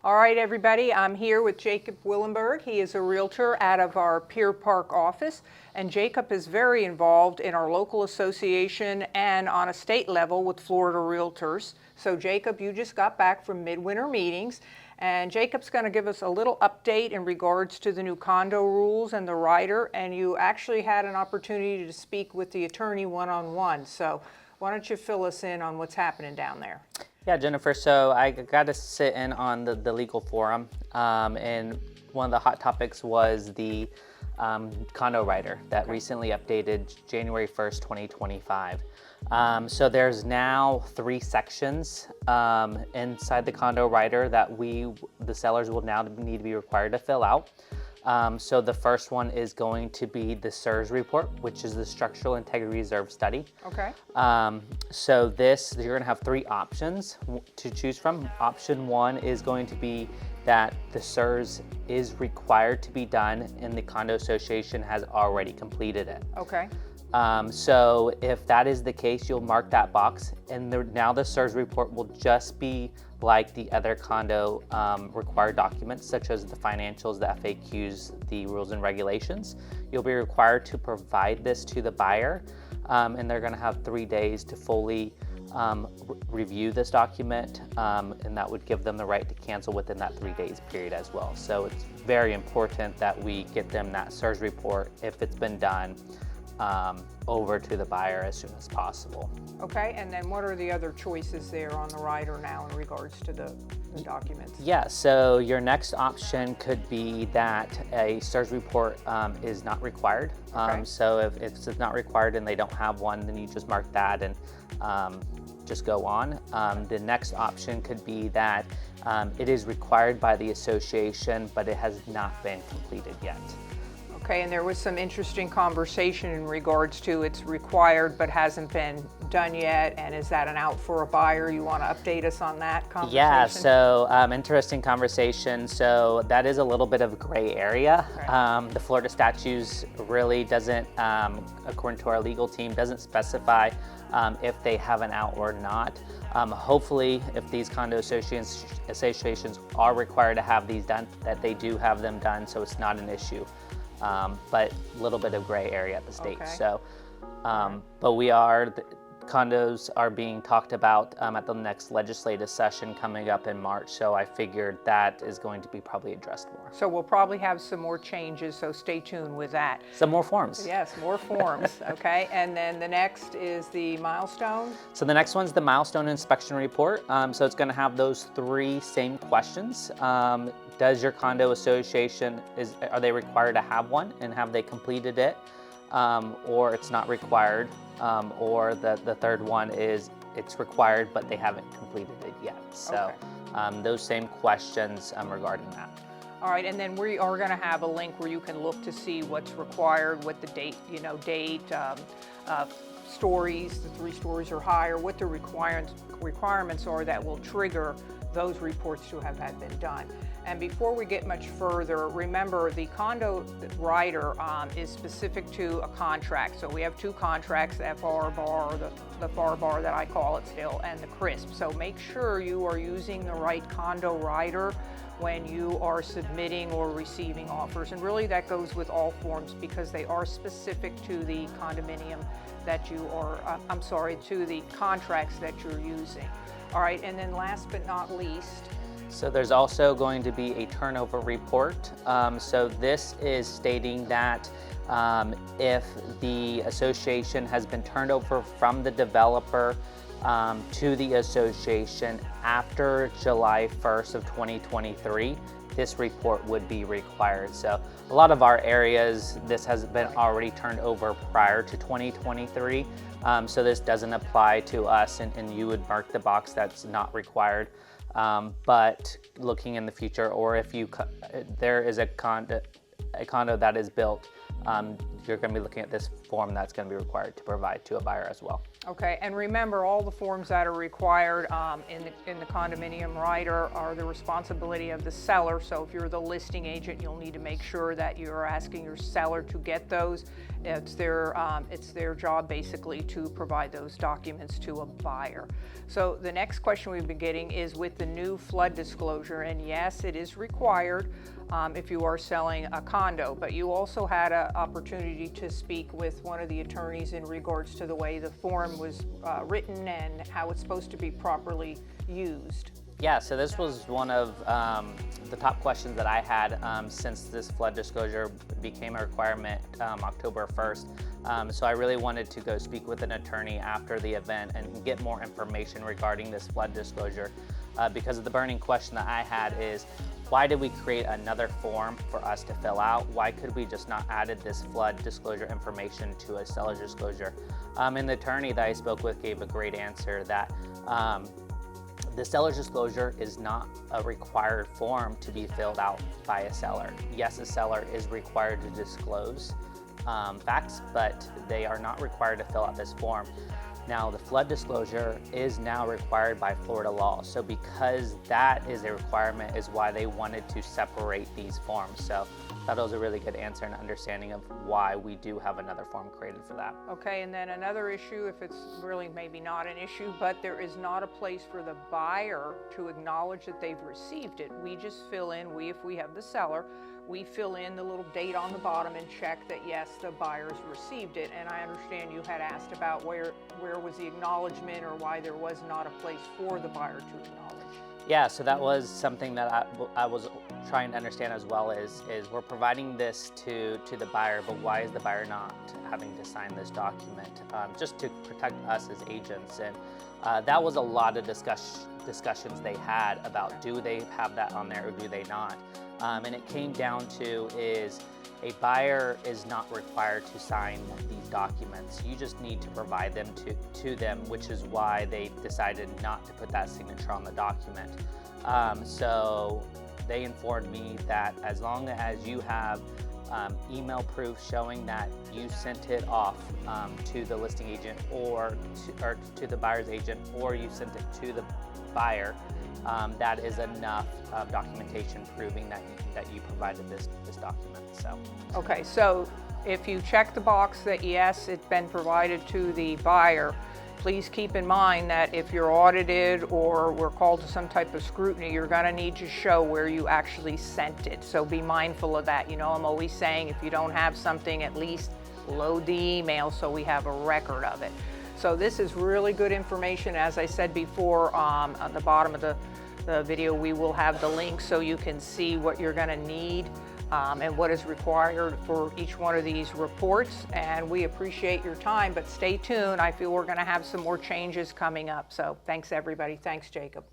All right, everybody, I'm here with Jacob Willenborg. He is a realtor out of our Pier Park office, and Jacob is very involved in our local association and on a state level with Florida Realtors. So Jacob, you just got back from Midwinter meetings, and Jacob's going to give us a little update in regards to the new condo rules and the rider, and you actually had an opportunity to speak with the attorney one-on-one. So why don't you fill us in on what's happening down there? Yeah, Jennifer, so I got to sit in on the legal forum, and one of the hot topics was the condo rider that recently updated January 1st, 2025. So there's now 3 sections inside the condo rider that the sellers will now need to be required to fill out. So the first one is going to be the Serge Report, which is the Structural Integrity Reserve Study. Okay. So you're going to have 3 options to choose from. Option 1 is going to be that the Serge is required to be done and the condo association has already completed it. Okay. So if that is the case, you'll mark that box, and now the Serge Report will just be like the other condo required documents, such as the financials, the FAQs, the rules and regulations. You'll be required to provide this to the buyer, and they're going to have 3 days to fully review this document, and that would give them the right to cancel within that 3 days period as well. So it's very important that we get them that Serge Report, if it's been done, over to the buyer as soon as possible. Okay, and then what are the other choices there on the rider now in regards to the documents? Yeah, so your next option could be that a Serge Report is not required. Okay. So if it's not required and they don't have one, then you just mark that and just go on. The next option could be that it is required by the association, but it has not been completed yet. Okay, and there was some interesting conversation in regards to it's required but hasn't been done yet, and is that an out for a buyer? You want to update us on that conversation? Yeah, so interesting conversation. So that is a little bit of a gray area. Okay. The Florida statutes really doesn't, according to our legal team, doesn't specify if they have an out or not. Hopefully, if these condo associations are required to have these done, that they do have them done, so it's not an issue. But a little bit of gray area at the state. Okay. So, but the condos are being talked about at the next legislative session coming up in March. So I figured that is going to be probably addressed more. So we'll probably have some more changes, so stay tuned with that. Some more forms. Yes, more forms. Okay, and then the next is the Milestone. So the next one's the Milestone Inspection Report. So it's going to have those 3 same questions. Does your condo association, are they required to have one, and have they completed it? Or it's not required, or the third one is it's required but they haven't completed it yet. So okay. Those same questions regarding that. All right, and then we are going to have a link where you can look to see what's required, what the date, stories, the 3 stories or higher, what the requirements are that will trigger those reports to have had been done. And before we get much further, remember the condo rider is specific to a contract. So we have 2 contracts, the FR bar, or the FAR bar that I call it still, and the CRISP. So make sure you are using the right condo rider when you are submitting or receiving offers. And really that goes with all forms because they are specific to the condominium that you are, to the contracts that you're using. All right, and then last but not least, so there's also going to be a turnover report. So this is stating that if the association has been turned over from the developer to the association after July 1st of 2023, this report would be required. So a lot of our areas, this has been already turned over prior to 2023. So this doesn't apply to us, and you would mark the box that's not required. But looking in the future, or if there is a condo that is built, you're going to be looking at this form that's going to be required to provide to a buyer as well. Okay, and remember, all the forms that are required in the condominium rider are the responsibility of the seller. So if you're the listing agent, you'll need to make sure that you're asking your seller to get those. It's their job basically to provide those documents to a buyer. So the next question we've been getting is with the new flood disclosure, and yes, it is required if you are selling a condo, but you also had an opportunity to speak with one of the attorneys in regards to the way the form was written and how it's supposed to be properly used. Yeah, so this was one of the top questions that I had since this flood disclosure became a requirement October 1st. So I really wanted to go speak with an attorney after the event and get more information regarding this flood disclosure because of the burning question that I had is, why did we create another form for us to fill out? Why could we just not added this flood disclosure information to a seller's disclosure? And the attorney that I spoke with gave a great answer that the seller's disclosure is not a required form to be filled out by a seller. Yes, a seller is required to disclose facts, but they are not required to fill out this form. Now, the flood disclosure is now required by Florida law. So because that is a requirement is why they wanted to separate these forms. So I thought it was a really good answer and understanding of why we do have another form created for that. Okay, and then another issue, if it's really maybe not an issue, but there is not a place for the buyer to acknowledge that they've received it. We just fill in, if we have the seller, we fill in the little date on the bottom and check that yes, the buyer's received it. And I understand you had asked about where was the acknowledgement or why there was not a place for the buyer to acknowledge. Yeah, so that was something that I was trying to understand as well is we're providing this to the buyer, but why is the buyer not having to sign this document? Just to protect us as agents. And that was a lot of discussions they had about do they have that on there or do they not? And it came down to is a buyer is not required to sign these documents. You just need to provide them to them, which is why they decided not to put that signature on the document. So they informed me that as long as you have email proof showing that you sent it off to the listing agent or to the buyer's agent, or you sent it to the buyer, that is enough documentation proving that you provided this document. So. Okay, so if you check the box that yes, it's been provided to the buyer, please keep in mind that if you're audited or we're called to some type of scrutiny, you're going to need to show where you actually sent it. So be mindful of that. You know, I'm always saying if you don't have something, at least load the email so we have a record of it. So this is really good information. As I said before, on the bottom of the video, we will have the link so you can see what you're going to need and what is required for each one of these reports. And we appreciate your time, but stay tuned. I feel we're going to have some more changes coming up. So thanks, everybody. Thanks, Jacob.